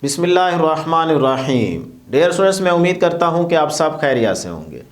बिस्मिल्लाहिर्रहमानिर्रहीम। Dear students, मैं उम्मीद करता हूं कि आप सब खैरियत से होंगे।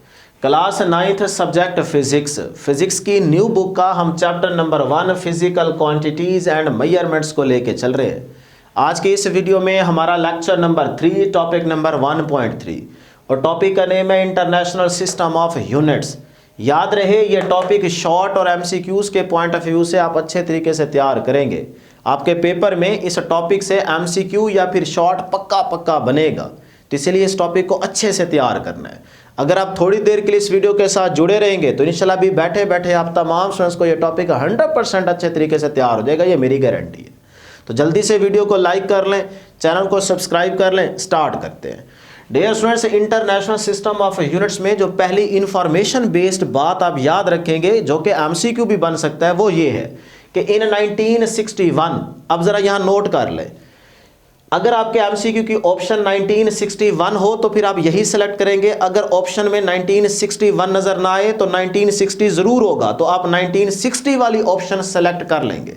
क्लास 9th सब्जेक्ट फिज़िक्स की न्यू बुक का हम chapter number 1 physical quantities and measurements को लेके चल रहे हैं। आज के इस वीडियो में हमारा लेक्चर नंबर 3 टॉपिक नंबर 1.3 और टॉपिक का नेम है इंटरनेशनल सिस्टम ऑफ यूनिट्स। याद रहे ये टॉपिक शॉर्ट और एमसीक्यूज के पॉइंट ऑफ व्यू से आप अच्छे तरीके से तैयार करेंगे। आपके पेपर में इस टॉपिक से एमसीक्यू या फिर शॉर्ट पक्का बनेगा, तो इसलिए इस टॉपिक को अच्छे से तैयार करना है। अगर आप थोड़ी देर के लिए इस वीडियो के साथ जुड़े रहेंगे तो इंशाल्लाह भी बैठे बैठे आप तमाम स्टूडेंट्स को ये टॉपिक 100% अच्छे तरीके से तैयार हो जाएगा, ये मेरी गारंटी है। तो जल्दी से वीडियो को लाइक कर लें, चैनल को सब्सक्राइब कर लें। स्टार्ट करते हैं। Dear students, international system of units में जो पहली इंफॉर्मेशन बेस्ड बात आप याद रखेंगे जो कि एमसीक्यू भी बन सकता है वो ये है कि इन 1961, अब जरा यहां नोट कर ले, अगर आपके एमसीक्यू की ऑप्शन 1961 हो तो फिर आप यही सेलेक्ट करेंगे। अगर ऑप्शन में 1961 नजर ना आए तो 1960 जरूर होगा, तो आप 1960 वाली ऑप्शन सेलेक्ट कर लेंगे।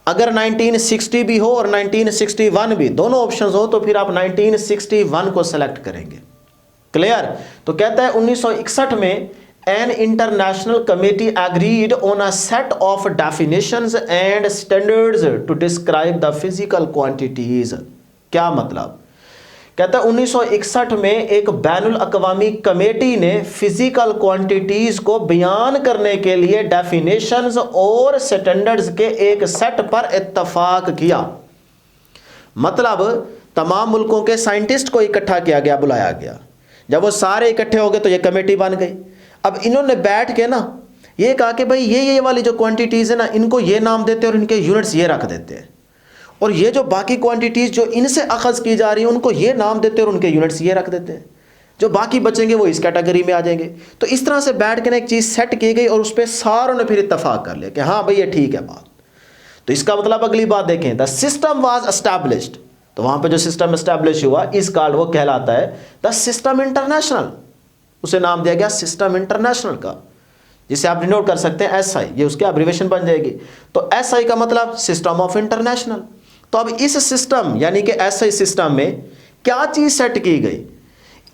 अगर 1960 भी हो और 1961 भी दोनों ऑप्शंस हो तो फिर आप 1961 को सेलेक्ट करेंगे। क्लियर? तो कहता है 1961 में an international committee agreed on a set of definitions and standards to describe the physical quantities। क्या मतलब? कहता है 1961 में एक बैनुल अक़वामी कमेटी ने फिजिकल क्वांटिटीज को बयान करने के लिए डेफिनेशंस और स्टैंडर्ड्स के एक सेट पर इत्तफाक किया। मतलब तमाम मुल्कों के साइंटिस्ट को इकट्ठा किया गया, बुलाया गया। जब वो सारे इकट्ठे हो गए तो ये कमेटी बन गई। अब इन्होंने बैठ के ना ये कहा कि भाई ये वाली जो क्वांटिटीज़ है ना, इनको ये नाम देते हैं और इनके यूनिट्स ये रख देते हैं, और ये जो बाकी क्वांटिटीज़ जो इनसे अखज़ की जा रही हैं उनको ये नाम देते हैं और उनके यूनिट्स ये रख देते हैं। जो बाकी बचेंगे वो इस कैटेगरी में आ जाएंगे। तो इस तरह से बैठ के ना एक चीज़ सेट की गई और उस पर सारों ने फिर इत्तफाक कर लिया कि हाँ भाई ये ठीक है बात। तो इसका मतलब अगली बात देखें, द सिस्टम वाज एस्टैब्लिश्ड। तो वहाँ पर जो सिस्टम एस्टैब्लिश हुआ इस कार्ड वो कहलाता है द सिस्टम इंटरनेशनल। उसे नाम दिया गया सिस्टम इंटरनेशनल का, जिसे आप डिनोट कर सकते हैं एसआई, ये उसकी एब्रिविएशन बन जाएगी। तो एसआई का मतलब सिस्टम ऑफ इंटरनेशनल। तो अब इस सिस्टम यानी कि एसआई सिस्टम में क्या चीज सेट की गई?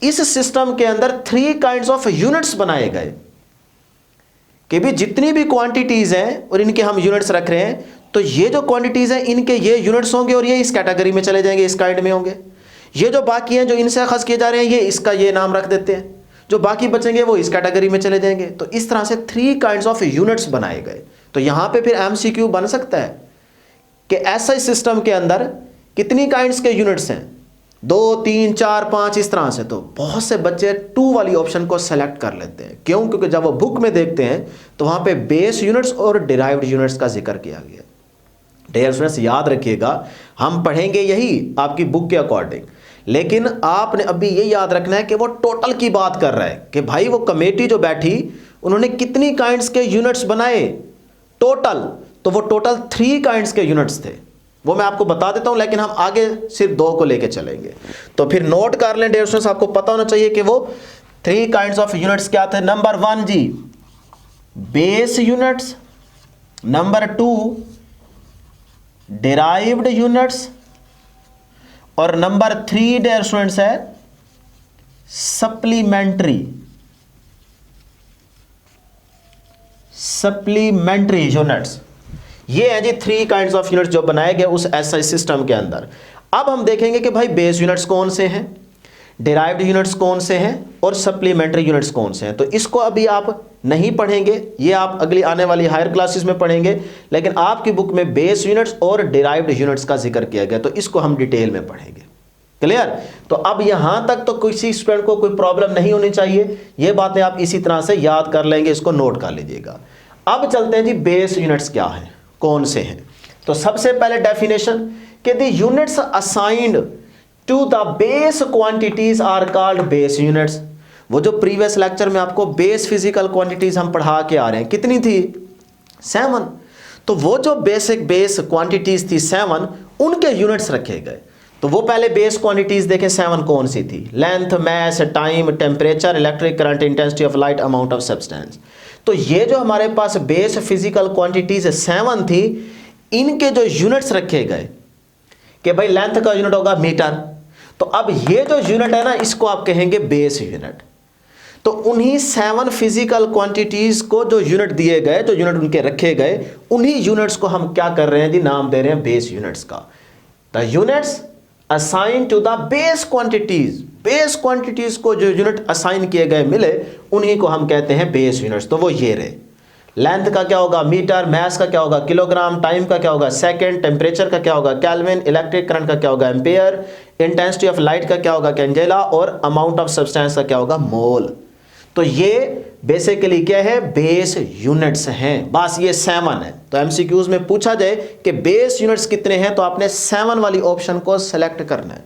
इस सिस्टम के अंदर 3 काइंड्स ऑफ यूनिट्स बनाए गए कि भी जितनी भी क्वांटिटीज हैं और इनके हम यूनिट्स रख रहे हैं, तो ये जो क्वांटिटीज हैं इनके ये यूनिट्स होंगे और ये इस कैटेगरी में चले जाएंगे, इस काइंड में होंगे। ये जो बाकी हैं जो इनसे अखज़ किए जा रहे हैं ये इसका ये नाम रख देते हैं, जो बाकी बचेंगे वो इस कैटेगरी में चले जाएंगे। तो इस तरह से 3 काइंड्स ऑफ यूनिट्स बनाए गए। तो यहां पे फिर एमसीक्यू बन सकता है कि एसआई सिस्टम के अंदर कितनी काइंड्स के यूनिट्स हैं, 2, 3, 4, 5 इस तरह से। तो बहुत से बच्चे 2 वाली ऑप्शन को सेलेक्ट कर लेते हैं। क्यों? क्योंकि जब वो बुक में देखते हैं तो वहां पे बेस यूनिट्स और डिराइव्ड यूनिट्स का जिक्र किया गया। डियर स्टूडेंट्स, याद रखिएगा हम पढ़ेंगे यही आपकी बुक के अकॉर्डिंग, लेकिन आपने अभी ये याद रखना है कि वो टोटल की बात कर रहा है कि भाई वो कमेटी जो बैठी उन्होंने कितनी काइंड्स के यूनिट्स बनाए टोटल। तो वो टोटल 3 काइंड्स के यूनिट्स थे, वो मैं आपको बता देता हूं, लेकिन हम आगे सिर्फ 2 को लेके चलेंगे। तो फिर नोट कर लें डियर स्टूडेंट्स, आपको पता होना चाहिए कि वो 3 काइंड्स ऑफ यूनिट्स क्या थे। नंबर 1 जी base units, number 2 derived units, और नंबर 3 डियर स्टूडेंट्स है सप्लीमेंट्री यूनिट्स। ये है जी 3 काइंड्स ऑफ यूनिट्स जो बनाए गए उस एसआई सिस्टम के अंदर। अब हम देखेंगे कि भाई बेस यूनिट्स कौन से हैं, डिराइव्ड यूनिट्स कौन से हैं और सप्लीमेंट्री यूनिट्स कौन से हैं। तो इसको अभी आप नहीं पढ़ेंगे, ये आप अगली आने वाली हायर क्लासेस में पढ़ेंगे, लेकिन आपकी बुक में बेस यूनिट्स और डिराइव्ड यूनिट्स का जिक्र किया गया, तो इसको हम डिटेल में पढ़ेंगे। क्लियर? तो अब यहां तक तो किसी स्टूडेंट को कोई प्रॉब्लम नहीं होनी चाहिए, ये बातें आप इसी तरह से याद कर लेंगे, इसको नोट कर लीजिएगा। अब चलते हैं जी बेस यूनिट्स क्या है, कौन से हैं। तो सबसे पहले डेफिनेशन कि the units assigned to the base quantities are called base units. वो जो प्रीवियस लेक्चर में आपको बेस फिजिकल क्वांटिटीज हम पढ़ा के आ रहे हैं, कितनी थी? 7। तो वो जो बेसिक बेस क्वांटिटीज थी 7, उनके यूनिट्स रखे गए। तो वो पहले बेस क्वांटिटीज देखें 7 कौन सी थी? Length, mass, time, temperature, electric current, intensity of light, amount of substance. तो ये जो हमारे पास बेस फिजिकल क्वांटिटीज 7 थी, इनके जो यूनिट्स रखे गए कि भाई लेंथ का यूनिट होगा मीटर, तो अब ये जो यूनिट है ना इसको आप कहेंगे बेस यूनिट। तो उन्हीं 7 फिजिकल क्वांटिटीज को जो यूनिट दिए गए, जो यूनिट उनके रखे गए, उन्हीं यूनिट्स को हम क्या कर रहे हैं जी, नाम दे रहे हैं बेस यूनिट्स का। The units assign to the base quantities, base quantities को जो यूनिट असाइन किए गए मिले उन्हीं को हम कहते हैं बेस यूनिट्स। तो वो ये रहे, लेंथ का क्या होगा मीटर, मास का क्या होगा किलोग्राम, टाइम का क्या होगा सेकंड, टेम्परेचर का क्या होगा केल्विन, इलेक्ट्रिक करंट का क्या होगा एम्पेयर, इंटेंसिटी ऑफ लाइट का क्या होगा कैंडेला, और अमाउंट ऑफ सब्सटेंस का क्या होगा मोल। तो ये बेसिकली क्या है, बेस यूनिट्स हैं। बस ये 7 है। तो एमसीक्यूज में पूछा जाए कि बेस यूनिट्स कितने हैं, तो आपने 7 वाली ऑप्शन को सेलेक्ट करना है।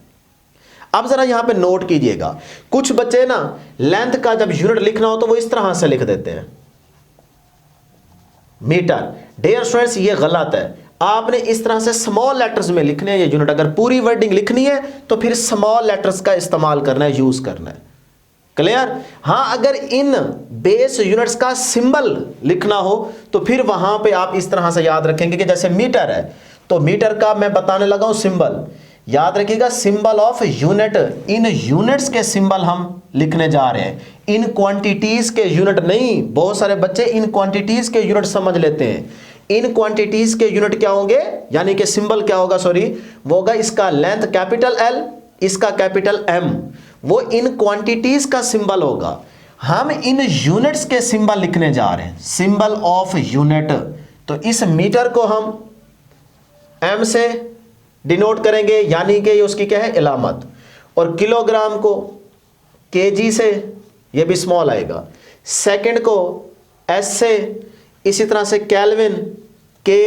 अब जरा यहां पे नोट कीजिएगा, कुछ बच्चे ना लेंथ का जब यूनिट लिखना हो तो वो इस तरह से लिख देते हैं मीटर। डियर स्टूडेंट्स ये गलत है, आपने इस तरह से स्मॉल लेटर्स में लिखने हैं ये यूनिट। अगर पूरी वर्डिंग लिखनी है तो फिर स्मॉल लेटर्स का इस्तेमाल करना है, यूज करना है। क्लियर? हां, अगर इन बेस यूनिट्स का सिंबल लिखना हो तो फिर वहां पे आप इस तरह से याद रखेंगे कि जैसे मीटर है तो मीटर का मैं बताने लगा हूं सिंबल, याद रखिएगा symbol of unit. In units के सिंबल हम लिखने जा रहे हैं, इन क्वांटिटीज के यूनिट नहीं। बहुत सारे बच्चे इन क्वांटिटीज के यूनिट समझ लेते हैं। इन क्वांटिटीज के यूनिट क्या होंगे, यानी कि सिंबल क्या होगा, सॉरी, वो होगा इसका लेंथ कैपिटल एल, इसका कैपिटल एम, वो इन क्वांटिटीज का सिंबल होगा। हम इन यूनिट्स के सिंबल लिखने जा रहे हैं, सिंबल ऑफ यूनिट। तो इस मीटर को हम एम से डिनोट करेंगे, यानी कि ये उसकी क्या है इलामत, और किलोग्राम को केजी से, ये भी स्मॉल आएगा, सेकंड को एस से, इसी तरह से केल्विन के,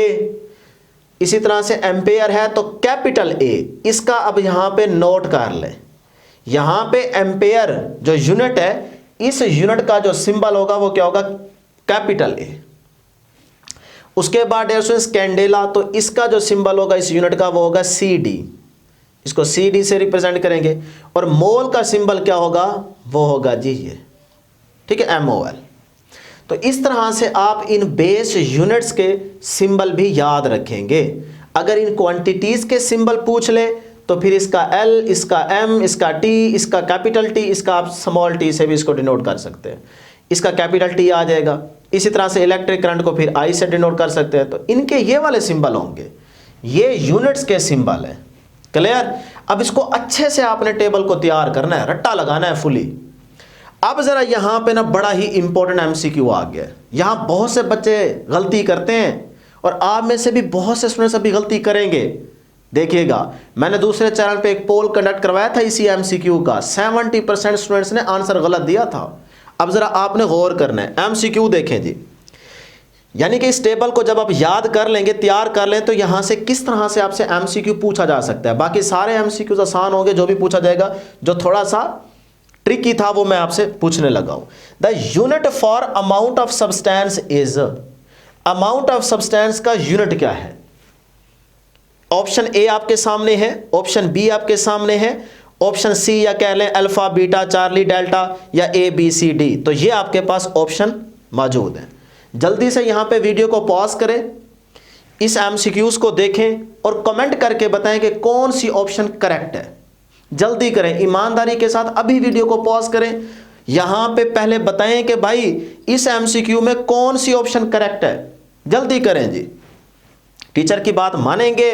इसी तरह से एम्पेयर है तो कैपिटल ए। इसका अब यहां पे नोट कर ले, यहां पे एम्पेयर जो यूनिट है, इस यूनिट का जो सिंबल होगा वो क्या होगा कैपिटल ए। उसके बाद कैंडेला, तो इसका जो सिंबल होगा इस यूनिट का वो होगा सी डी, इसको सी डी से रिप्रेजेंट करेंगे। और मोल का सिंबल क्या होगा, वो होगा जी ये, ठीक है, MOL। तो इस तरह से आप इन बेस यूनिट्स के सिंबल भी याद रखेंगे। अगर इन क्वांटिटीज के सिंबल पूछ ले तो फिर इसका L, इसका M, इसका T, इसका कैपिटल T, इसका आप स्मॉल t से भी इसको डिनोट कर सकते हैं, इसका कैपिटल T आ जाएगा। इसी तरह से इलेक्ट्रिक करंट को फिर I से डिनोट कर सकते हैं। तो इनके ये वाले सिंबल होंगे, ये यूनिट्स के सिंबल है। क्लियर? अब इसको अच्छे से आपने टेबल को तैयार करना है, रट्टा लगाना है फुली। अब जरा यहां पे ना बड़ा ही इंपॉर्टेंट MCQ आ गया। यहां बहुत से बच्चे गलती करते हैं और आप में से भी बहुत से स्टूडेंट्स अभी गलती करेंगे। देखिएगा, मैंने दूसरे चैनल पे एक पोल कंडक्ट करवाया था इसी MCQ का, 70% स्टूडेंट्स ने आंसर गलत दिया था। अब जरा आपने गौर करना है, MCQ देखें जी, यानी कि इस टेबल को जब आप याद कर लेंगे, तैयार कर लें, तो यहां से किस तरह से आपसे MCQ पूछा जा सकता है। बाकी सारे MCQs आसान होंगे, जो भी पूछा जाएगा, जो थोड़ा सा ट्रिकी था वो मैं आपसे पूछने लगा हूं। The unit for amount of substance is, amount of substance का यूनिट क्या है? ऑप्शन ए आपके सामने है, ऑप्शन बी आपके सामने है, ऑप्शन सी या कह लें अल्फा बीटा चार्ली डेल्टा, या ABCD। तो ये आपके पास ऑप्शन मौजूद है। जल्दी से यहां पे वीडियो को पॉज करें, इस MCQs को देखें और कमेंट करके बताएं कि कौन सी ऑप्शन करेक्ट है। जल्दी करें, ईमानदारी के साथ अभी वीडियो को पॉज करें, यहां पे पहले बताएं कि भाई इस MCQ में कौन सी ऑप्शन करेक्ट है। जल्दी करें जी, टीचर की बात मानेंगे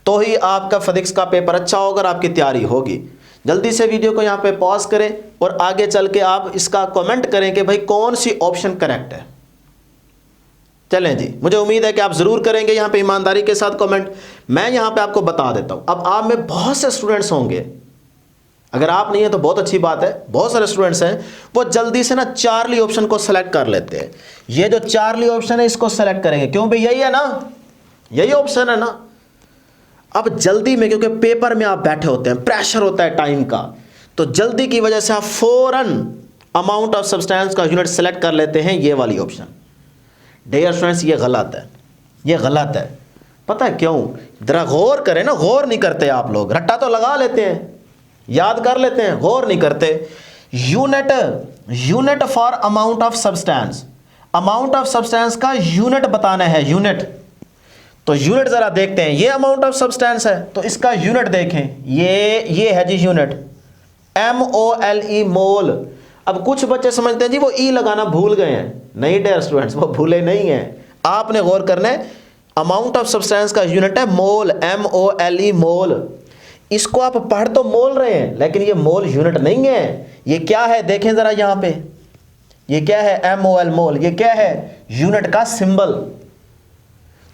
तो ही आपका फिजिक्स का पेपर अच्छा होगा और आपकी तैयारी होगी। जल्दी से वीडियो को यहां पे पॉज करें और आगे चल के आप इसका कमेंट करें कि भाई कौन सी ऑप्शन करेक्ट है। चलें जी, मुझे उम्मीद है कि आप जरूर करेंगे यहां पे ईमानदारी के साथ कमेंट। मैं यहां पे आपको बता देता हूं, अब आप में बहुत से स्टूडेंट्स होंगे, अगर आप नहीं है तो बहुत अच्छी बात है, बहुत सारे स्टूडेंट्स हैं वो जल्दी से ना चार्ली ऑप्शन को सेलेक्ट कर लेते हैं। ये जो चार्ली ऑप्शन है इसको सेलेक्ट करेंगे, क्यों भाई यही है ना, यही ऑप्शन है ना। अब जल्दी में, क्योंकि पेपर में आप बैठे होते हैं, प्रेशर होता है टाइम का, तो जल्दी की वजह से आप फौरन अमाउंट ऑफ सब्सटेंस का यूनिट सेलेक्ट कर लेते हैं, ये वाली ऑप्शन। डियर स्टूडेंट्स ये गलत है, ये गलत है। पता है क्यों? जरा गौर करें ना, गौर नहीं करते आप लोग, रट्टा तो लगा लेते हैं, याद कर लेते हैं, गौर नहीं करते। Unit, unit for amount of substance, amount of substance का यूनिट बताना है, यूनिट। तो यूनिट जरा देखते हैं, ये अमाउंट ऑफ सब्सटेंस है तो इसका यूनिट देखें, ये है जी यूनिट MOLE मोल। अब कुछ बच्चे समझते हैं जी वो ई लगाना भूल गए हैं, नहीं डियर स्टूडेंट्स वो भूले नहीं हैं, आपने गौर करना है अमाउंट ऑफ सब्सटेंस का यूनिट है मोल, MOLE मोल। इसको आप पढ़ तो मोल रहे हैं लेकिन ये मोल यूनिट नहीं है, ये क्या है देखें जरा यहाँ पे, ये क्या है MOL मोल, ये क्या है यूनिट का सिंबल।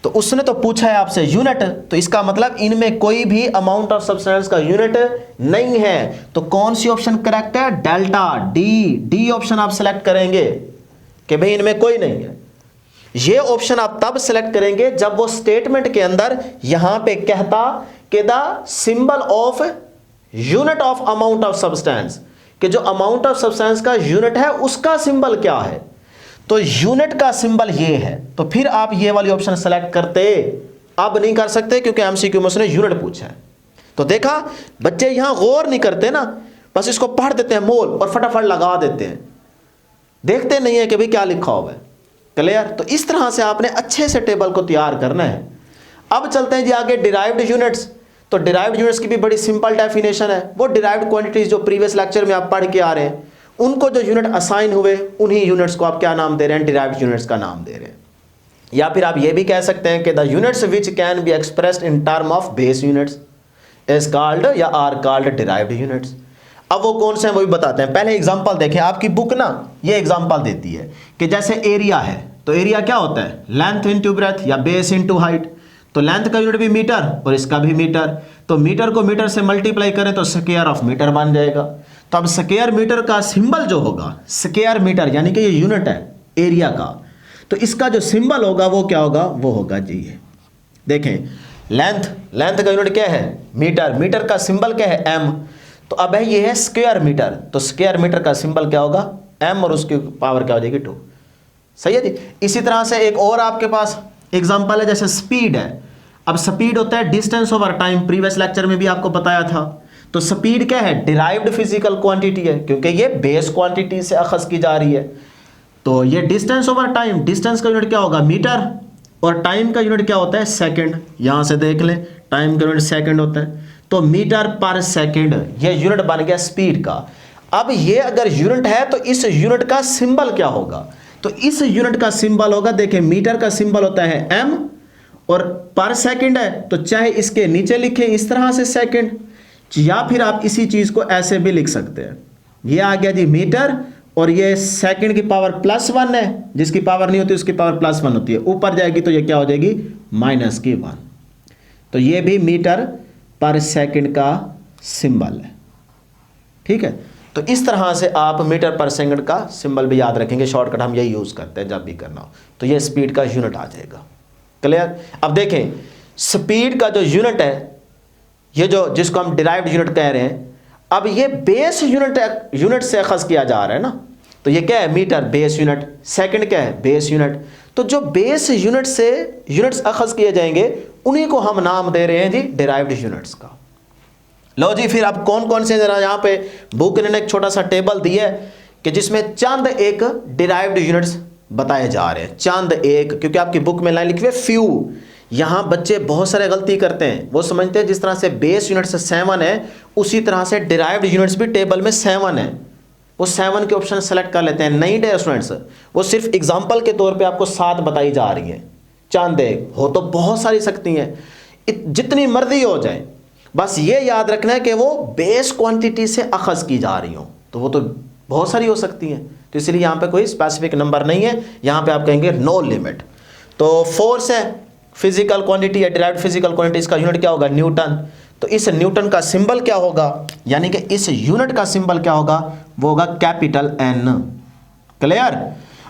तो उसने तो पूछा है आपसे यूनिट, तो इसका मतलब इनमें कोई भी अमाउंट ऑफ सब्सटेंस का यूनिट नहीं है। तो कौन सी ऑप्शन करेक्ट है, डेल्टा डी ऑप्शन आप सिलेक्ट करेंगे कि भाई इनमें कोई नहीं है। ये ऑप्शन आप तब सिलेक्ट करेंगे जब वो स्टेटमेंट के अंदर यहां पे कहता कि the symbol of unit of amount of substance, कि जो अमाउंट ऑफ सब्सटेंस का यूनिट है उसका सिंबल क्या है, तो यूनिट का सिंबल ये है, तो फिर आप ये वाली ऑप्शन सेलेक्ट करते। अब नहीं कर सकते क्योंकि एमसीक्यू में उसने यूनिट पूछा है। तो देखा बच्चे यहां गौर नहीं करते ना, बस इसको पढ़ देते हैं मोल और फटाफट लगा देते हैं, देखते नहीं है कि भाई क्या लिखा हुआ है। क्लियर? तो इस तरह से आपने अच्छे से टेबल को तैयार करना है। अब चलते हैं जी आगे डिराइव्ड यूनिट्स। तो डिराइव्ड यूनिट्स की भी बड़ी सिंपल डेफिनेशन है, वो डिराइव्ड क्वांटिटीज जो प्रीवियस लेक्चर में आप पढ़ के आ रहे हैं, उनको जो यूनिट असाइन हुए उन्हीं यूनिट्स को आप क्या नाम दे रहे हैं, डिराइव्ड यूनिट्स का नाम दे रहे हैं। या फिर आप ये भी कह सकते हैं कि the units which can be expressed in term of base units is called या आर कॉल्ड डिराइव्ड यूनिट्स। अब वो कौन से हैं वो भी बताते हैं। पहले एग्जांपल देखें, आपकी बुक ना ये एग्जांपल देती है कि जैसे एरिया है, तो एरिया क्या होता है, लेंथ इनटू ब्रेथ या बेस इनटू हाइट। तो लेंथ का यूनिट भी मीटर और इसका भी मीटर, तो मीटर को मीटर से मल्टीप्लाई करें तो स्क्वायर ऑफ मीटर बन जाएगा। तो अब स्क्वायर मीटर का सिंबल जो होगा, स्क्वायर मीटर यानी कि ये यूनिट है एरिया का, तो इसका जो सिंबल होगा वो क्या होगा, वो होगा जी ये देखें, लेंथ का यूनिट क्या है, मीटर, मीटर का सिंबल क्या है, m। तो अब है ये है स्क्वायर मीटर, तो स्क्वायर मीटर का सिंबल क्या होगा, m, और उसकी पावर क्या हो जाएगी 2। सही है जी। इसी तरह से एक और आपके पास एग्जांपल है, जैसे स्पीड है। अब स्पीड होता है distance over time, previous lecture में भी आपको बताया था। तो स्पीड क्या है, डिराइव्ड फिजिकल क्वांटिटी है क्योंकि ये बेस क्वांटिटी से अखज़ की जा रही है। तो ये डिस्टेंस ओवर टाइम, डिस्टेंस का यूनिट क्या होगा, मीटर, और टाइम का यूनिट क्या होता है, सेकंड। यहां से देख लें टाइम का यूनिट सेकंड होता है, तो मीटर पर सेकंड ये यूनिट बन गया स्पीड का। अब ये अगर यूनिट है तो इस यूनिट का सिंबल क्या होगा, तो इस यूनिट का सिंबल होगा, देखें मीटर का सिंबल होता है m और पर सेकंड है, तो चाहे इसके नीचे लिखें इस तरह से सेकंड, या फिर आप इसी चीज को ऐसे भी लिख सकते हैं। ये आ गया जी मीटर, और ये सेकंड की पावर +1 है, जिसकी पावर नहीं होती उसकी पावर +1 होती है, ऊपर जाएगी तो ये क्या हो जाएगी -1। तो ये भी मीटर पर सेकंड का सिंबल है। ठीक है, तो इस तरह से आप मीटर पर सेकंड का सिंबल भी याद रखेंगे, शॉर्टकट हम यही यूज करते हैं जब भी करना हो। तो ये स्पीड का यूनिट आ जाएगा। क्लियर? अब देखें स्पीड का जो यूनिट है, ये जो जिसको हम डिराइव्ड यूनिट कह रहे हैं, अब ये बेस यूनिट से अखज़ किया जा रहा है ना, तो ये क्या है, मीटर बेस यूनिट, सेकंड क्या है, बेस यूनिट। तो जो बेस यूनिट से यूनिट्स अखज़ किए जाएंगे उन्हीं को हम नाम दे रहे हैं जी डिराइव्ड यूनिट्स का। लो जी, फिर अब कौन कौन से, जरा यहाँ पे बुक ने एक छोटा सा टेबल दिया है कि जिसमें चंद एक डिराइव्ड यूनिट्स बताए जा रहे हैं, चंद एक, क्योंकि आपकी बुक में लाइन लिखी हुई है फ्यू। यहाँ बच्चे बहुत सारे गलती करते हैं, वो समझते हैं जिस तरह से बेस यूनिट से 7 है उसी तरह से डिराइव्ड यूनिट्स भी टेबल में 7 है, वो 7 के ऑप्शन सेलेक्ट कर लेते हैं। नहीं डियर स्टूडेंट्स, वो सिर्फ एग्जाम्पल के तौर पे आपको 7 बताई जा रही हैं, चंद एक हो तो बहुत सारी सकती हैं, जितनी मर्जी हो जाए, बस ये याद रखना है कि वो बेस क्वांटिटी से अखज़ की जा रही हो, तो वो तो बहुत सारी हो सकती हैं। तो इसलिए यहाँ पे कोई स्पेसिफिक नंबर नहीं है, यहाँ पे आप कहेंगे नो लिमिट। तो फोर्स है फिजिकल क्वांटिटी या डिराइव्ड फिजिकल क्वांटिटी, इसका यूनिट क्या होगा, न्यूटन। तो इस न्यूटन का सिंबल क्या होगा, यानी कि इस यूनिट का सिंबल क्या होगा, वो होगा कैपिटल N। क्लियर?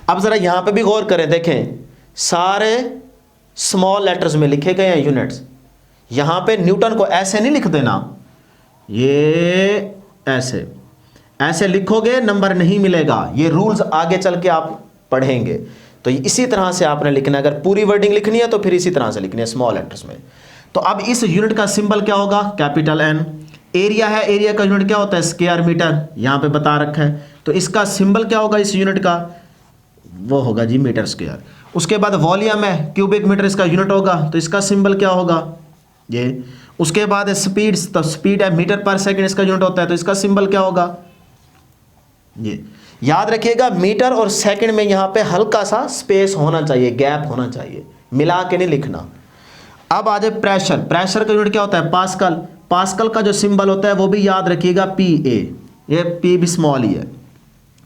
अब जरा यहाँ पे भी गौर करें, देखें सारे स्मॉल लेटर्स में लिखे गए हैं यूनिट्स। यहाँ पे न्यूटन को ऐसे नहीं लिख देना, ये ऐसे लिखोगे नंबर नहीं मिलेगा, ये रूल्स आगे चल के आप पढ़ेंगे। तो इसी तरह से आपने लिखना है, अगर पूरी वर्डिंग लिखनी है तो फिर इसी तरह से लिखनी है स्मॉल लेटर्स में। तो अब इस यूनिट का सिंबल क्या होगा, कैपिटल N। एरिया है, एरिया का यूनिट क्या होता है, स्क्वायर मीटर, यहाँ पे बता रखा है। तो इसका सिंबल क्या होगा इस यूनिट का, वो होगा जी मीटर स्क्वायर। उसके बाद वॉल्यूम है, क्यूबिक मीटर इसका यूनिट होगा, तो इसका सिंबल क्या होगा ये। उसके बाद स्पीड्स, तो स्पीड है मीटर पर सेकंड इसका यूनिट होता है, तो इसका सिंबल क्या होगा ये। याद रखिएगा मीटर और सेकंड में यहाँ पे हल्का सा स्पेस होना चाहिए, गैप होना चाहिए, मिला के नहीं लिखना। अब आ जाए प्रेशर। प्रेशर का यूनिट क्या होता है पास्कल। पास्कल का जो सिंबल होता है वो भी याद रखिएगा पी ए, ये पी भी स्मॉल ही है।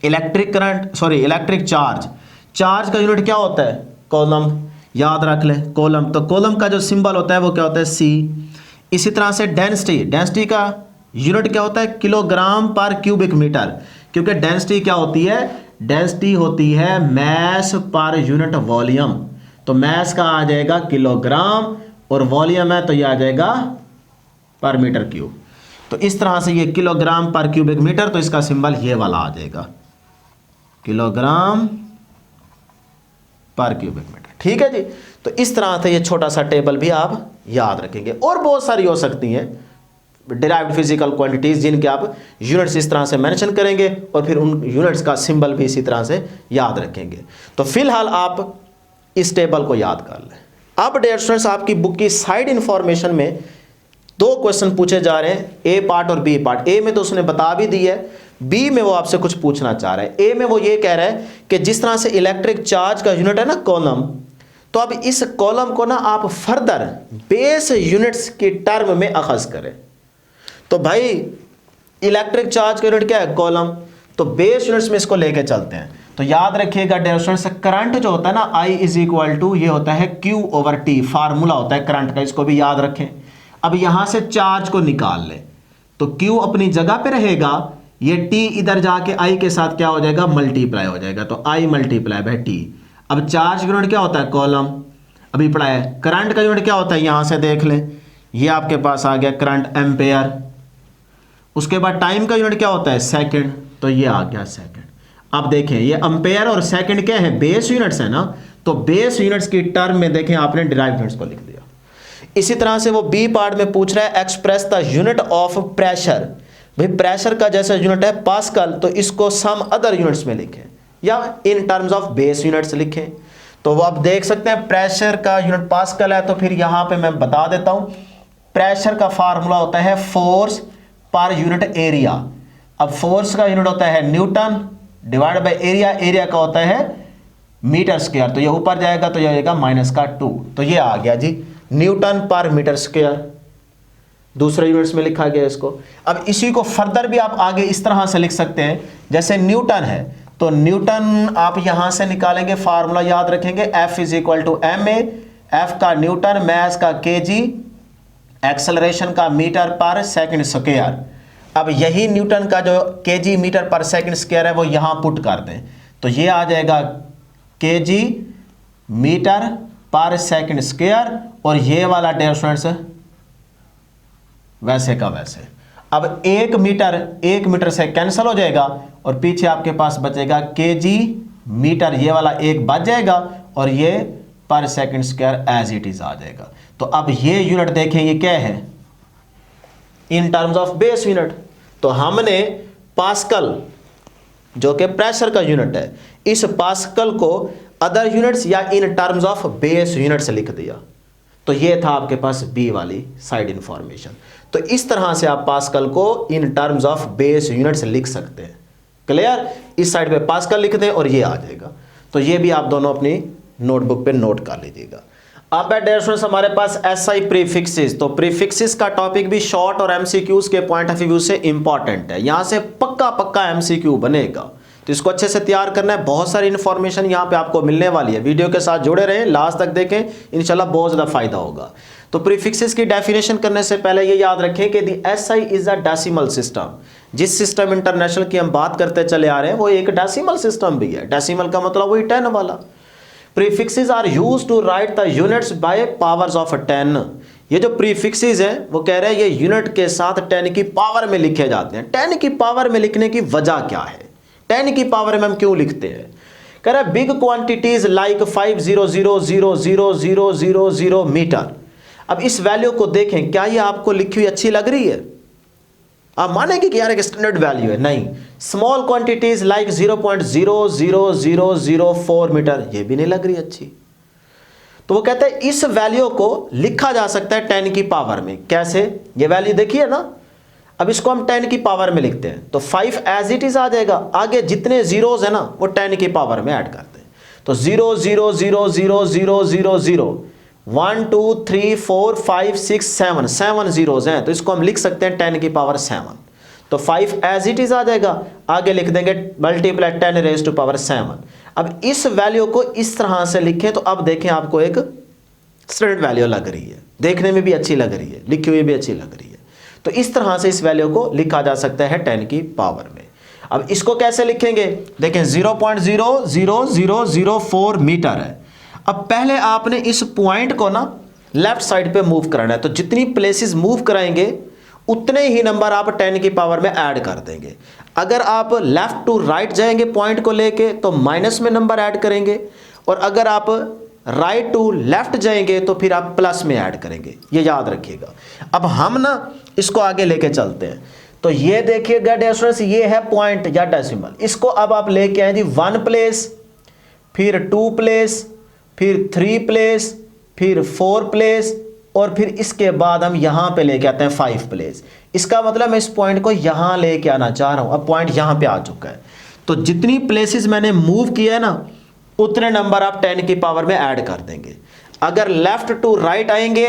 Electric current, sorry electric charge, charge का यूनिट क्या होता है कॉलम, याद रख लें कॉलम। तो कॉलम का जो सिंबल होता है वो क्या होता है सी। इसी तरह से डेंसिटी, डेंसिटी का यूनिट क्या होता है किलोग्राम पर क्यूबिक मीटर, क्योंकि डेंसिटी क्या होती है, डेंसिटी होती है मैस पर यूनिट वॉल्यूम। तो मैस का आ जाएगा किलोग्राम और वॉल्यूम है तो ये आ जाएगा पर मीटर क्यूब। तो इस तरह से ये किलोग्राम पर क्यूबिक मीटर, तो इसका सिंबल ये वाला आ जाएगा किलोग्राम पर क्यूबिक मीटर। ठीक है जी। तो इस तरह से ये छोटा सा टेबल भी आप याद रखेंगे। और बहुत सारी हो सकती हैं डिराइव्ड फिजिकल क्वांटिटीज जिनके आप यूनिट्स इस तरह से मेंशन करेंगे और फिर उन यूनिट्स का सिंबल भी इसी तरह से याद रखेंगे। तो फिलहाल आप इस टेबल को याद कर लें। अब डियर स्टूडेंट्स आपकी बुक की साइड इंफॉर्मेशन में दो क्वेश्चन पूछे जा रहे हैं, ए पार्ट और बी पार्ट। ए में तो उसने बता भी दी है, बी में वो आपसे कुछ पूछना चाह रहा है। ए में वो ये कह रहा है कि जिस तरह से इलेक्ट्रिक चार्ज का यूनिट है ना कॉलम, तो अब इस कॉलम को ना आप फर्दर बेस यूनिट्स की टर्म में अखज करें। तो भाई इलेक्ट्रिक चार्ज का यूनिट क्या है कॉलम, तो बेस यूनिट्स में इसको लेके चलते हैं। तो याद रखिएगा डियर स्टूडेंट्स करंट जो होता है ना I इज इक्वल टू ये होता है Q ओवर T, फार्मूला होता है करंट का, इसको भी याद रखें। अब यहां से चार्ज को निकाल लें तो Q अपनी जगह पे रहेगा, ये T इधर जाके I के साथ क्या हो जाएगा मल्टीप्लाई हो जाएगा, तो I मल्टीप्लाई बाय T। अब चार्ज का यूनिट क्या होता है कॉलम, अभी पढ़ा है। करंट का यूनिट क्या होता है यहां से देख लें, ये आपके पास आ गया करंट एम्पेयर। उसके बाद टाइम का यूनिट क्या होता है सेकंड, तो ये आ गया सेकंड। अब देखें ये एम्पेयर और सेकंड क्या है बेस यूनिट्स है ना, तो बेस यूनिट्स की टर्म में देखें आपने डिराइव्ड यूनिट्स को लिख दिया। इसी तरह से वो बी पार्ट में पूछ रहा है express the unit of pressure. भाई प्रेशर का जैसा यूनिट है पास्कल, तो इसको सम अदर यूनिट्स में लिखें या इन टर्म्स ऑफ बेस यूनिट्स लिखें। तो वो आप देख सकते हैं प्रेशर का यूनिट पास्कल है, तो फिर यहां पे मैं बता देता हूं प्रेशर का फार्मूला होता है फोर्स पर यूनिट एरिया। अब फोर्स का यूनिट होता है Newton divide by area, area का होता है मीटर स्क्वायर, तो ये ऊपर जाएगा तो ये आएगा -2, तो ये आ गया जी न्यूटन पर मीटर स्क्वायर, दूसरे यूनिट्स में लिखा गया इसको। अब इसी को फर्दर भी आप आगे इस तरह से लिख सकते हैं, जैसे न्यूटन है तो न्यूटन आप यहां से निकालेंगे, फार्मूला याद रखेंगे F is equal to ma, F का न्यूटन, मैस का kg, एक्सेलरेशन का मीटर पर सेकंड स्क्वायर। अब यही न्यूटन का जो kg मीटर पर सेकंड स्क्वायर है वो यहां पुट कर दें, तो ये आ जाएगा kg मीटर पर सेकंड स्क्वायर, और ये वाला डियर स्टूडेंट्स वैसे का वैसे। अब एक मीटर से कैंसिल हो जाएगा और पीछे आपके पास बचेगा kg मीटर, ये वाला एक बच जाएगा और ये पर second square as it is आ जाएगा। तो अब ये यूनिट देखें ये क्या है in terms of base unit. तो हमने पास्कल जो कि प्रेशर का यूनिट है, इस पास्कल को अदर यूनिट्स या इन टर्म्स ऑफ बेस यूनिट्स लिख दिया। तो ये था आपके पास बी वाली साइड इंफॉर्मेशन। तो इस तरह से आप पास्कल को इन टर्म्स ऑफ बेस यूनिट्स लिख सकते हैं। क्लियर, इस साइड पे पास्कल लिख दें और ये आ जाएगा। तो ये भी आप दोनों अपनी नोटबुक पे नोट कर लीजिएगा। अब डियर स्टूडेंट्स हमारे पास एसआई प्रीफिक्सेस, तो प्रीफिक्सेस का टॉपिक भी शॉर्ट और एमसीक्यूज के पॉइंट ऑफ व्यू से इंपॉर्टेंट है। यहां से पक्का एमसीक्यू बनेगा, तो इसको अच्छे से तैयार करना है। बहुत सारी इंफॉर्मेशन यहां पे आपको मिलने वाली है, वीडियो के साथ जुड़े रहें, लास्ट तक देखें, इंशाल्लाह बहुत ज्यादा फायदा होगा। तो प्रीफिक्सेस की डेफिनेशन करने से पहले ये याद रखें कि the SI is a decimal system. जिस सिस्टम इंटरनेशनल की हम बात करते चले आ रहे हैं वो एक डेसिमल सिस्टम भी है। डेसिमल का मतलब वही 10 वाला। Prefixes are used to write the units by powers of 10। ये जो प्रीफिक्सेस हैं वो कह रहे हैं ये यूनिट के साथ 10 की पावर में लिखे जाते हैं। 10 की पावर में लिखने की वजह क्या है, 10 की पावर में हम क्यों लिखते हैं? कह रहा है बिग क्वांटिटीज लाइक 500,000,000 मीटर। अब इस वैल्यू को देखें, क्या ये आपको लिखी हुई अच्छी लग रही है? आप मानेंगे कि यार एक स्टैंडर्ड वैल्यू है? नहीं। स्मॉल क्वांटिटीज लाइक 0.00004 मीटर, ये भी नहीं लग रही अच्छी। तो वो कहते हैं इस वैल्यू को लिखा जा सकता है 10 की पावर में। कैसे? ये वैल्यू देखिए ना, अब इसको हम 10 की पावर में लिखते हैं तो 5 एज इट इज आ जाएगा, आगे जितने जीरोज है ना वो 10 की पावर में ऐड करते हैं। तो 0 0 0 0 0 0 0 1 2 3 4 5 6 7 7 जीरोज हैं, तो इसको हम लिख सकते हैं 10 की पावर 7। तो 5 एज इट इज आ जाएगा, आगे लिख देंगे मल्टीप्लाई 10 रेज टू पावर 7। अब इस वैल्यू को इस तरह से लिखें तो अब देखें आपको एक स्टैंडर्ड वैल्यू लग रही है, देखने में भी अच्छी लग रही है, लिखी हुई भी अच्छी लग रही है। तो इस तरह से इस वैल्यू को लिखा जा सकता है 10 की पावर में। अब इसको कैसे लिखेंगे? देखें 0.00004 मीटर है। अब पहले आपने इस पॉइंट को ना लेफ्ट साइड पे मूव कराना है, तो जितनी प्लेसेस मूव कराएंगे उतने ही नंबर आप 10 की पावर में ऐड कर देंगे। अगर आप लेफ्ट टू राइट जाएंगे पॉइंट को लेके तो माइनस में नंबर ऐड करेंगे, और अगर आप राइट टू लेफ्ट जाएंगे तो फिर आप प्लस में ऐड करेंगे, ये याद रखिएगा। अब हम ना इसको आगे लेके चलते हैं। तो ये देखिएगा डियर, ये है पॉइंट या डेसिमल, इसको अब आप लेके आए जी 1 प्लेस, फिर 2 प्लेस, फिर 3 प्लेस, फिर 4 प्लेस, और फिर इसके बाद हम यहां पे लेके आते हैं 5 प्लेस। इसका मतलब मैं इस पॉइंट को यहां लेके आना चाह रहा हूं। अब पॉइंट यहां पे आ चुका है, तो जितनी प्लेसेस मैंने मूव किया है ना उतने नंबर आप 10 की पावर में ऐड कर देंगे। अगर लेफ्ट टू राइट आएंगे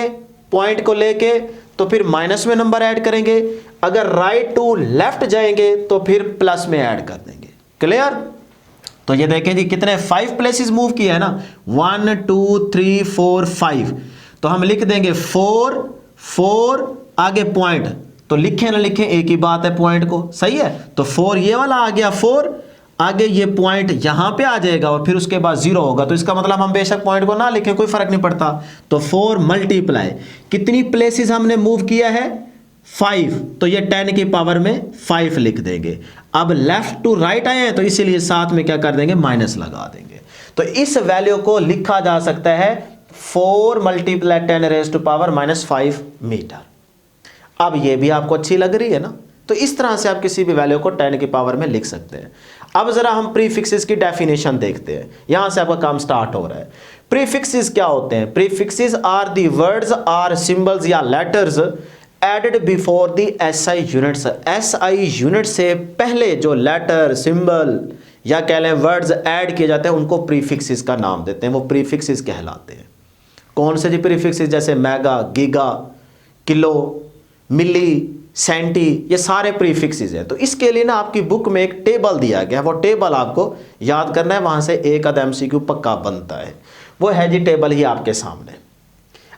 पॉइंट को लेके तो फिर माइनस में नंबर ऐड करेंगे, अगर राइट टू लेफ्ट जाएंगे तो फिर प्लस में ऐड कर देंगे। क्लियर? तो ये देखें जी कितने 5 प्लेसेस मूव किए है ना, 1 2 3 4 5। तो हम लिख देंगे 4 4 आगे पॉइंट, तो लिखें ना लिखें एक ही बात है पॉइंट को, सही है। तो 4 ये वाला आ गया 4, आगे ये पॉइंट यहां पे आ जाएगा और फिर उसके बाद 0 होगा, तो इसका मतलब हम बेशक पॉइंट को ना लिखें कोई फर्क नहीं पड़ता। तो 4 मल्टीप्लाई कितनी प्लेसेस हमने मूव किया है 5, तो ये 10 की पावर में 5 लिख देंगे। अब लेफ्ट टू राइट आए हैं तो इसीलिए साथ में क्या कर देंगे, माइनस लगा देंगे। तो इस वैल्यू को लिखा जा सकता है 4 multiply 10 raise to power -5 metre. अब ये भी आपको अच्छी लग रही है ना, तो इस तरह से आप किसी भी वैल्यू को 10 की पावर में लिख सकते हैं। अब जरा हम प्रीफिक्सेस की डेफिनेशन देखते हैं, यहां से आपका काम स्टार्ट हो रहा है। प्रीफिक्सेस क्या होते हैं? Prefixes are the words are symbols या letters added before the SI units. SI unit से पहले जो लेटर, सिंबल या कह लें वर्ड्स ऐड किए जाते हैं उनको प्रीफिक्सेस का नाम देते हैं, वो प्रीफिक्सेस कहलाते हैं। कौन से जी प्रीफिक्सेस? जैसे मेगा, गीगा, किलो, मिली, सेंटी, ये सारे प्रीफिक्सेस हैं। तो इसके लिए ना आपकी बुक में एक टेबल दिया गया है, वो टेबल आपको याद करना है, वहां से एक आध एमसीक्यू पक्का बनता है। वो है जी टेबल ही आपके सामने।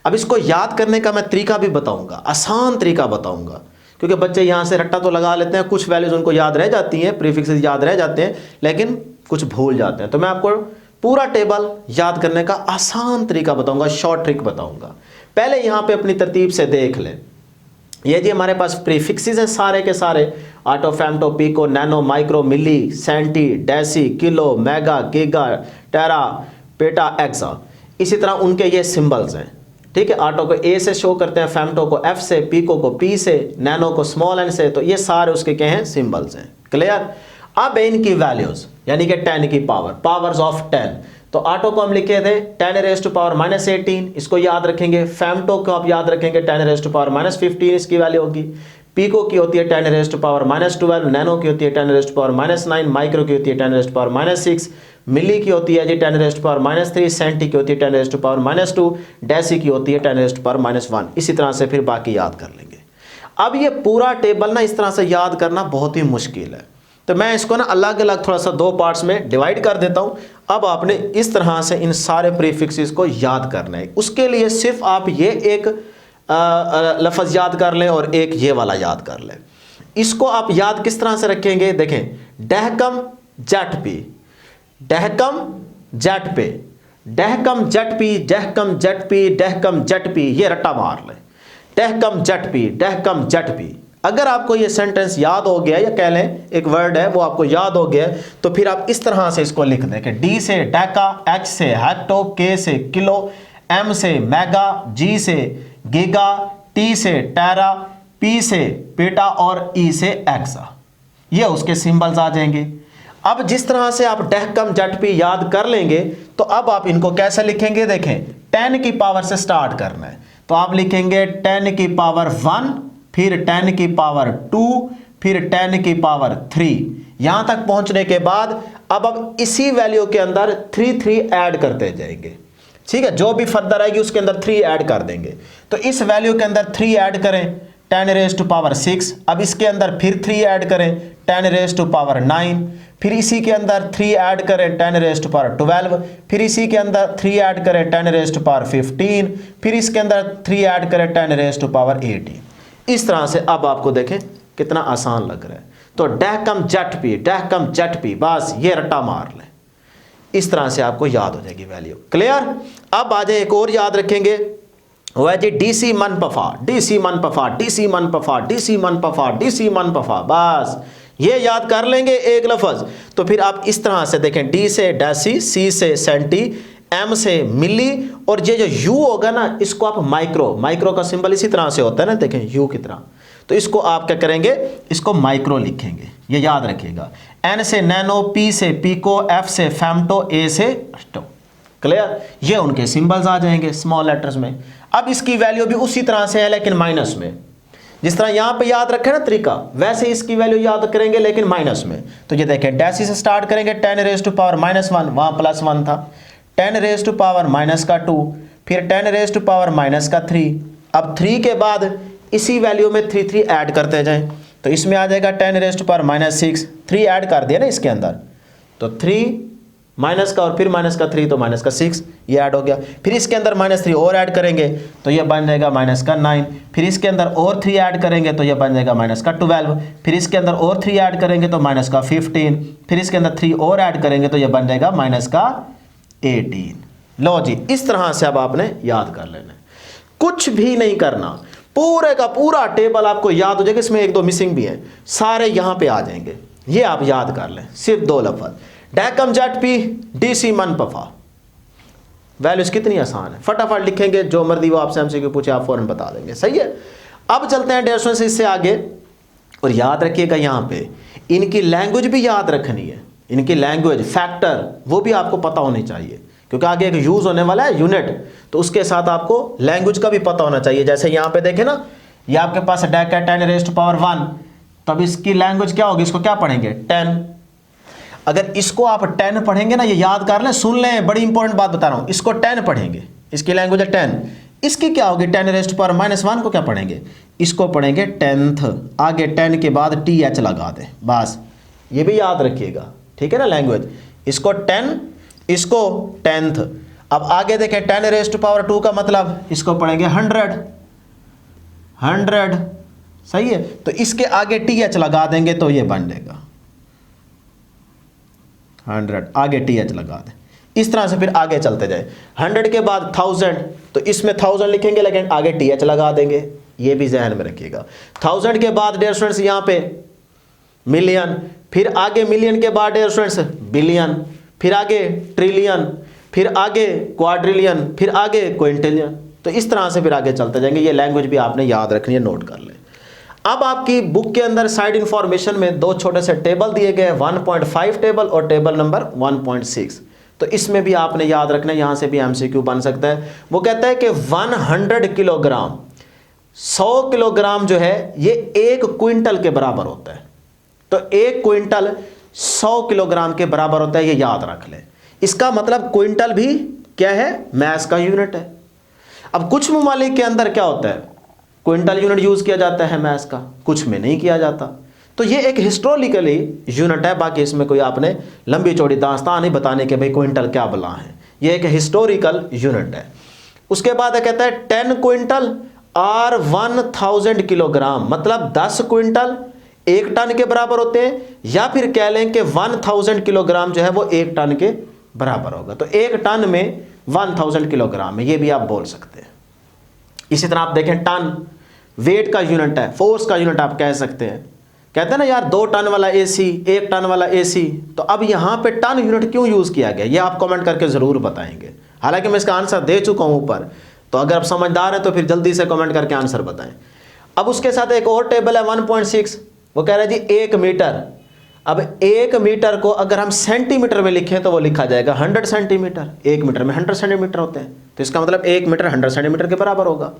अब इसको याद करने का मैं तरीका भी बताऊंगा, आसान तरीका बताऊंगा, क्योंकि बच्चे यहाँ से रट्टा तो लगा लेते हैं, कुछ वैल्यूज उनको याद रह जाती हैं, प्रीफिक्सेस याद रह जाते हैं, लेकिन कुछ भूल जाते हैं। तो मैं आपको पूरा टेबल याद करने का आसान तरीका बताऊंगा, शॉर्ट ट्रिक बताऊंगा। पहले यहाँ पे अपनी तरतीब से देख लें। ये जी हमारे पास प्रीफिक्सेस हैं सारे के सारे, atto, femto, pico, nano, micro, milli, centi, deci, kilo, mega, giga, tera, peta, exa. इसी तरह उनके ये सिंबल्स हैं, ठीक है। आटो को ए से शो करते हैं, फेम्टो को एफ से, पिको को पी से, नैनो को स्मॉल एन से, तो ये सारे उसके क्या हैं, सिंबल्स हैं। क्लियर? अब इनकी वैल्यूज यानी कि 10 की पावर, पावर्स ऑफ 10। तो ऑटो को हम लिखे थे 10 रेज़ टू पावर -18, इसको याद रखेंगे। फेम्टो को आप याद रखेंगे 10 रेज़ टू पावर -15 इसकी वैल्यू होगी। पिको की होती है 10 रेज़ टू पावर -12, नैनो की होती है 10 रेज़ टू पावर -9, माइक्रो की होती है 10 रेज़ टू पावर -6, मिली की होती है जी 10 रेज़ टू पावर -3, सेंटी की होती है 10 रेज़ टू पावर -2, डेसी की होती है 10 रेज़ टू पावर -1। इसी तरह से फिर बाकी याद कर लेंगे। अब ये पूरा टेबल ना इस तरह से याद करना बहुत ही मुश्किल है, तो मैं इसको ना अलग अलग थोड़ा सा 2 पार्ट्स में डिवाइड कर देता हूं। अब आपने इस तरह से इन सारे प्रीफिक्सेस को याद करना है। उसके लिए सिर्फ आप ये एक लफ्ज़ याद कर लें और एक ये वाला याद कर लें। इसको आप याद किस तरह से रखेंगे? देखें, डहकम जट पी, डहकम जट पे, डहकम जट पी, डहकम जट पी, डहकम जट पी, ये रट्टा मार लें। डहकम जट पी, डहकम जट पी। अगर आपको ये सेंटेंस याद हो गया, या कह लें एक वर्ड है वो आपको याद हो गया, तो फिर आप इस तरह से इसको लिख दें कि डी से डैका, एच से हेक्टो, के से किलो, एम से मेगा, जी से गीगा, टी से टेरा, पी से पेटा और ई से एक्सा। ये उसके सिंबल्स आ जाएंगे। अब जिस तरह से आप डेह कम जट पी याद कर लेंगे तो अब आप इनको कैसे लिखेंगे, देखें 10 की पावर से स्टार्ट करना है तो आप लिखेंगे 10 की पावर 1, फिर 10 की पावर 2, फिर 10 की पावर 3। यहां तक पहुंचने के बाद अब इसी वैल्यू के अंदर 3 ऐड करते जाएंगे, ठीक है। जो भी फर्दर आएगी उसके अंदर 3 ऐड कर देंगे। तो इस वैल्यू के अंदर 3 ऐड करें 10 रेज़ टू पावर 6, अब इसके अंदर फिर 3 ऐड करें 10 रेज़ टू पावर 9, फिर इसी के अंदर 3 ऐड करें 10 रेज़ टू पावर 12, फिर इसी के अंदर 3 ऐड करें 10 रेज़ टू पावर 15, फिर इसके अंदर 3 ऐड करें 10 रेज़ टू पावर 18। इस तरह से अब आपको देखें कितना आसान लग रहा है। तो डह कम जट पी, बस ये रट्टा मार लें, इस तरह से आपको याद हो जाएगी वैल्यू। क्लियर। अब आ जाए एक और याद रखेंगे, वह जी डीसी मन पफा, बस ये याद कर लेंगे एक लफ्ज। तो फिर आप इस तरह से देखें, डी से डेसी, सी से सेंटी, एम से मिली, और ये जो यू होगा ना इसको आप माइक्रो का सिंबल इसी तरह से होता है ना, देखें यू की तरह, तो इसको आप क्या करेंगे, इसको माइक्रो लिखेंगे, ये याद रखिएगा। एन से नैनो, पी से पीको, एफ से फेम्टो, ए से एस्टो। क्लियर। ये उनके सिंबल्स आ जाएंगे स्मॉल लेटर्स में। अब इसकी वैल्यू भी उसी तरह से है लेकिन माइनस में, जिस तरह यहां पे याद रखे ना तरीका, वैसे इसकी वैल्यू याद करेंगे लेकिन माइनस में। तो ये देखें डैसी से स्टार्ट करेंगे 10 रेज़ टू पावर -1, वहां +1 था, 10 रेज़ टू पावर -2, फिर 10 रेज़ टू पावर -3। अब 3 के बाद इसी वैल्यू में 3 ऐड करते जाएं, तो इसमें आ जाएगा 10 रेज़ टू पावर -6, 3 ऐड कर दिया ना इसके अंदर, तो 3 माइनस का और फिर -3 तो -6 ये ऐड हो गया। फिर इसके अंदर -3 और ऐड करेंगे तो ये बन जाएगा -9, फिर इसके अंदर और 3 ऐड करेंगे तो ये बन जाएगा -12, फिर इसके अंदर और 3 ऐड करेंगे तो -15, फिर इसके अंदर 3 और ऐड करेंगे तो ये बन जाएगा -18। लो जी, इस तरह से अब आपने याद कर लेना, कुछ भी नहीं करना, पूरे का पूरा टेबल आपको याद हो जाएगा। इसमें 1-2 मिसिंग भी है, सारे यहां पे आ जाएंगे, ये आप याद कर लें। सिर्फ 2 लफ्ज, डैकम जेट पी, डीसी मन पफा। वैल्यूज कितनी आसान है, फटाफट लिखेंगे, जो मर्जी वो आपसे एमसीक्यू पूछे आप फौरन बता देंगे। सही है। अब चलते हैं 150 से इससे आगे, और याद रखिएगा यहां पे इनकी लैंग्वेज भी याद रखनी है, इनकी लैंग्वेज फैक्टर वो भी आपको पता होनी चाहिए, क्योंकि आगे एक यूज होने वाला है यूनिट, तो उसके साथ आपको लैंग्वेज का भी पता होना चाहिए। जैसे यहां पे देखें ना, ये आपके पास डैक है 10 रेज़ टू पावर 1, तब इसकी लैंग्वेज क्या होगी, इसको क्या पढ़ेंगे 10। अगर इसको आप 10 पढ़ेंगे ना, ये याद कर लें, सुन लें, बड़ी इंपॉर्टेंट बात बता रहा हूं, इसको 10 पढ़ेंगे, इसकी लैंग्वेज है 10। इसकी क्या होगी 10 रेज़ टू पावर -1 को क्या पढ़ेंगे, इसको पढ़ेंगे 10th, आगे 10 के बाद TH लगा दें, बस ये भी याद रखिएगा, ठीक है ना। लैंग्वेज इसको 10, इसको 10th। अब आगे देखें 10 रेज़ टू पावर 2 का मतलब इसको पढ़ेंगे 100, सही है। तो इसके आगे TH लगा देंगे तो ये बन जाएगा 100, आगे TH लगा दें। इस तरह से फिर आगे चलते जाए, 100 के बाद 1000, तो इसमें 1000 लिखेंगे लेकिन आगे TH लगा देंगे, ये भी जहन में रखिएगा। 1000 के बाद डियर स्टूडेंट्स यहाँ पे मिलियन, फिर आगे मिलियन के बाद डियर स्टूडेंट्स बिलियन, फिर आगे ट्रिलियन, फिर आगे क्वाड्रिलियन, फिर आगे क्विंटिलियन। तो इस तरह से फिर आगे चलते जाएंगे। ये लैंग्वेज भी आपने याद रखनी है, नोट कर लें। अब आपकी बुक के अंदर साइड इंफॉर्मेशन में 2 छोटे से टेबल दिए गए, 1.5 टेबल और टेबल नंबर 1.6। तो इसमें भी आपने याद रखना है, यहां से भी एमसीक्यू बन सकता है। वो कहता है कि 100 किलोग्राम, 100 किलोग्राम जो है ये 1 क्विंटल के बराबर होता है। तो 1 क्विंटल 100 किलोग्राम के बराबर होता है, ये याद रख लें। इसका मतलब क्विंटल भी क्या है, मैस का यूनिट है। अब कुछ ममालिक के अंदर क्या होता है, क्विंटल यूनिट यूज किया जाता है मैस का, कुछ में नहीं किया जाता। तो ये एक हिस्टोरिकली यूनिट है, बाकी इसमें कोई आपने लंबी चौड़ी दास्तान नहीं बताने के भाई क्विंटल क्या बला है, ये एक हिस्टोरिकल यूनिट है। उसके बाद कहता है 10 क्विंटल और 1000 किलोग्राम, मतलब 10 क्विंटल 1 टन के बराबर होते हैं, या फिर कह लें कि 1000 किलोग्राम जो है वो 1 टन के बराबर होगा। तो 1 टन में 1000 किलोग्राम है, ये भी आप बोल सकते हैं। इसी तरह आप देखें टन वेट का यूनिट है, फोर्स का यूनिट आप कह सकते हैं। कहते हैं ना यार 2 टन वाला एसी, 1 टन वाला एसी, तो अब यहां पे टन यूनिट क्यों यूज किया गया, ये आप कमेंट करके जरूर बताएंगे। हालांकि मैं इसका आंसर दे चुका हूं ऊपर, तो अगर आप समझदार हैं तो फिर जल्दी से कमेंट करके आंसर बताएं। अब उसके साथ एक और टेबल है 1.6, वो कह रहा है जी 1 मीटर। अब 1 मीटर को अगर हम सेंटीमीटर में लिखें तो वो लिखा जाएगा 100 सेंटीमीटर। 1 मीटर में 100 सेंटीमीटर होते हैं, तो इसका मतलब 1 मीटर 100 सेंटीमीटर के बराबर होगा।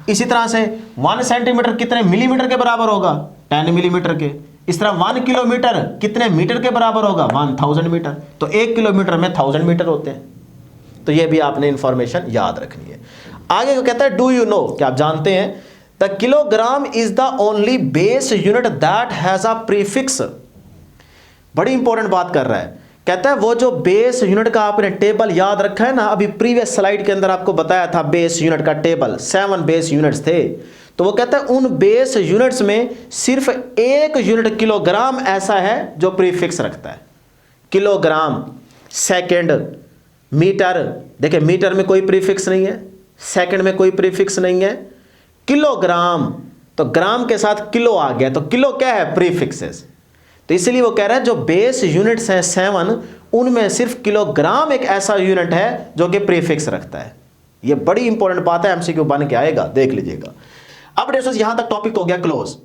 इसी तरह से 1 सेंटीमीटर कितने मिलीमीटर के बराबर होगा? 10 मिलीमीटर के। इस तरह 1 किलोमीटर कितने मीटर के बराबर होगा? 1000 मीटर। तो 1 किलोमीटर में 1000 मीटर होते हैं। तो ये भी आपने इंफॉर्मेशन याद रखनी है। आगे को कहता है डू यू नो, क्या आप जानते हैं the kilogram is the only base unit that has a prefix. बड़ी इंपॉर्टेंट बात कर रहा है, कहता है वो जो बेस यूनिट का आपने टेबल याद रखा है ना, अभी प्रीवियस स्लाइड के अंदर आपको बताया था बेस यूनिट का टेबल, 7 बेस यूनिट्स थे। तो वो कहता है उन बेस यूनिट्स में सिर्फ एक यूनिट किलोग्राम ऐसा है जो प्रीफिक्स रखता है। किलोग्राम, सेकंड, मीटर, देखिए मीटर में कोई प्रीफिक्स नहीं है, सेकंड में कोई प्रीफिक्स नहीं है। किलोग्राम, तो ग्राम के साथ किलो आ गया, तो किलो क्या है? प्रीफिक्सेस। तो इसलिए वो कह रहा है जो बेस यूनिट्स हैं 7, उनमें सिर्फ किलोग्राम एक ऐसा यूनिट है जो कि प्रीफिक्स रखता है। ये बड़ी इंपॉर्टेंट बात है, एमसीक्यू बन के आएगा, देख लीजिएगा। अब दोस्तों यहां तक टॉपिक हो गया क्लोज।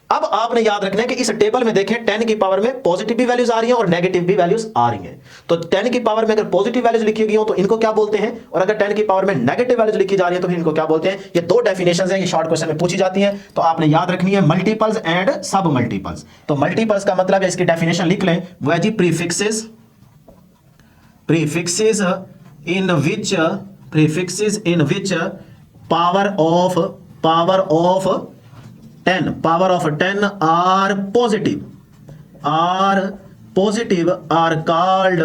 अब आपने याद रखना है कि इस टेबल में देखें 10 की पावर में पॉजिटिव भी वैल्यूज आ रही हैं और नेगेटिव भी वैल्यूज आ रही हैं। तो 10 की पावर में अगर पॉजिटिव वैल्यूज लिखी गई हो तो इनको क्या बोलते हैं, और अगर 10 की पावर में नेगेटिव वैल्यूज लिखी जा रही है तो इनको क्या बोलते हैं। ये दो डेफिनेशंस हैं, ये शॉर्ट क्वेश्चन में पूछी जाती हैं, तो आपने याद रखनी है मल्टीपल्स एंड सब मल्टीपल्स। तो मल्टीपल्स का मतलब है, इसकी डेफिनेशन लिख लें, वो है जी prefixes in which power of 10 are positive are called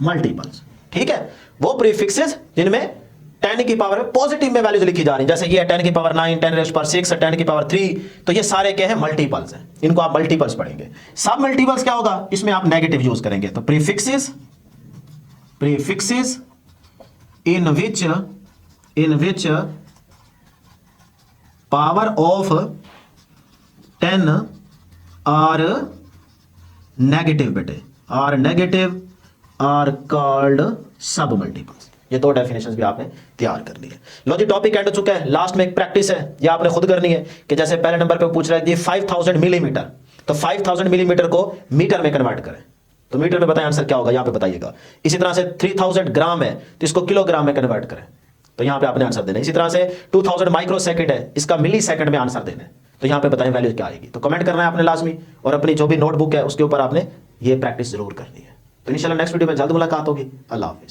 multiples. ठीक है, वो प्रीफिक्सेस जिनमें 10 की पावर पॉजिटिव में वैल्यूज लिखी जा रही है, जैसे ये 10 की पावर 9, 10⁻6, 10 की पावर 3, तो ये सारे क्या है? मल्टीपल्स हैं। इनको आप मल्टीपल्स पढ़ेंगे। सब मल्टीपल्स क्या होगा? इसमें आप नेगेटिव यूज करेंगे। तो prefixes in which power of 10 are negative बेटे, आर कॉल्ड सब मल्टीपल्स। ये दो डेफिनेशंस भी आपने तैयार करनी है। लो जी, टॉपिक एंड हो चुका है। लास्ट में एक प्रैक्टिस है, ये आपने खुद करनी है कि जैसे पहले नंबर पे पूछ रहा है जी 5000 मिलीमीटर, तो 5000 मिलीमीटर को मीटर में कन्वर्ट करें, तो मीटर में बताएं आंसर क्या होगा, यहां पे बताइएगा। इसी तरह से 3000 ग्राम है तो इसको किलोग्राम में कन्वर्ट करें, तो यहां पे आपने आंसर देना है। इसी तरह से 2000 माइक्रो सेकंड है, इसका मिली सेकंड में आंसर देना है, तो यहां पे बताएं वैल्यू क्या आएगी। तो कमेंट करना है आपने लाजमी, और अपनी जो भी नोटबुक है उसके ऊपर आपने ये प्रैक्टिस जरूर करनी है। तो इंशाल्लाह नेक्स्ट वीडियो में जल्द मुलाकात होगी। अल्लाह हाफिज।